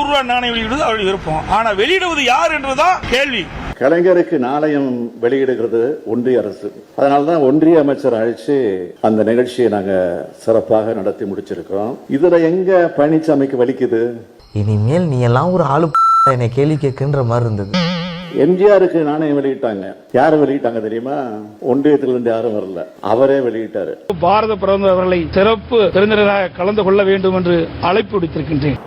நாணயம் வெளியிடுவது அவருடைய விருப்பம். ஆனா வெளியிடுவது யார் என்றுதான் கேள்வி. கலைஞருக்கு நாணயம் வெளியிடுகிறது ஒன்றிய அரசு. அதனால்தான் ஒன்றிய அமைச்சர் அழைச்சு அந்த நிகழ்ச்சியை நாங்க சிறப்பாக நடத்தி முடிச்சிருக்கோம். இதுல எங்க பழனிசாமிக்கு வலிக்குது? இனிமேல் நீ எல்லாம் ஒரு ஆளு என்னை கேள்வி கேட்கின்ற மாதிரி இருந்தது. எம்ஜிஆருக்கு நாணயம் வெளியிட்டாங்க. யாரு வெளியிட்டாங்க தெரியுமா? ஒன்றியத்திலிருந்து யாரும் வரல, அவரே வெளியிட்டாரு. பாரத பிரதமர் அவர்களை சிறப்பு விருந்தினராக கலந்து கொள்ள வேண்டும் என்று அழைப்பு விடுத்திருக்கின்றேன்.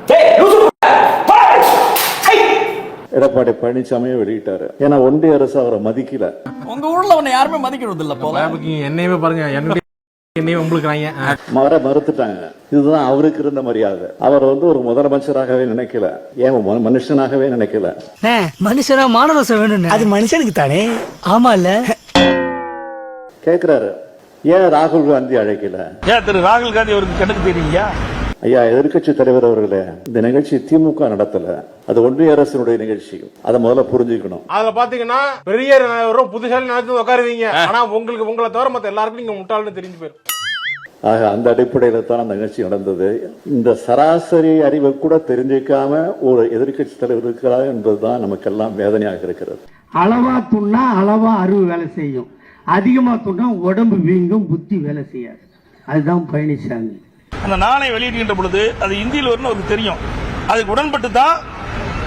எடப்பாடி பழனிசாமியை வெளியிட்டாரு. ஏன்னா ஒன்றிய அரசு அவரை மதிக்கல. உங்க ஊர்ல உன்னை யாருமே மதிக்கிறது இல்ல போல. என்னையுமே பாருங்க, மறுத்துட்டாங்க. இதுதான் அவருக்கு இருந்த மரியாதை. அவர் ஒரு முதலமைச்சராகவே நினைக்கல, ஏன் மனுஷனாகவே நினைக்கல. மனுஷனா மானரசம் வேணும், அது மனுஷனுக்கு தானே. ஆமா இல்ல கேக்குறாரு, ஏன் ராகுல் காந்தி அழைக்கல? ஏன் திரு ராகுல் காந்தி அவருக்கு கணக்கு தெரியுங்க? ஐயா, எதிர்கட்சி தலைவர் அவர்களே, இந்த நிகழ்ச்சி திமுக நடத்தல, அது ஒன்றிய அரசினுடைய நிகழ்ச்சி. அதை முதல்ல புரிஞ்சுக்கணும். அதுல பாத்தீங்கன்னா பெரிய புதுசாலி நினைச்சு உட்காருவீங்க, ஆனா உங்களை தவிர மத்த எல்லாருக்கும் நீங்க முட்டாள்னு தெரிஞ்சு போயிடும். ஆக அந்த அடிப்படையில தான் அந்த நிகழ்ச்சி நடந்தது. இந்த சராசரி அறிவை கூட தெரிஞ்சிக்காம ஒரு எதிர்கட்சி தலைவர் இருக்கிறார் என்பதுதான் நமக்கெல்லாம் வேதனையாக இருக்கிறது. அளவா துண்ணா அளவா அறிவு வேலை செய்யும், அதிகமா துண்ணா உடம்பு வீங்கும், புத்தி வேலை செய்யாது. அதுதான் பழனிசாமி. அந்த நாணயம் வெளியிடுகின்ற பொழுது அது இந்தியில் வரும்னு அவருக்கு தெரியும். அதுக்கு உடன்பட்டு தான்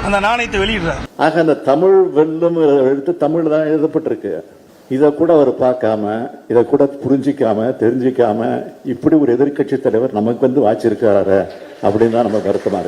அந்த நாணயத்தை வெளியிடுறார். ஆக அந்த தமிழ் வெல்லும் எழுத்து தமிழ் தான் எழுதப்பட்டிருக்கு. இதை கூட அவர் பார்க்காம, இதை கூட புரிஞ்சிக்காம தெரிஞ்சிக்காம இப்படி ஒரு எதிர்கட்சி தலைவர் நமக்கு வாச்சிருக்காரு அப்படின்னு தான் நம்ம வருத்தமா இருக்கு.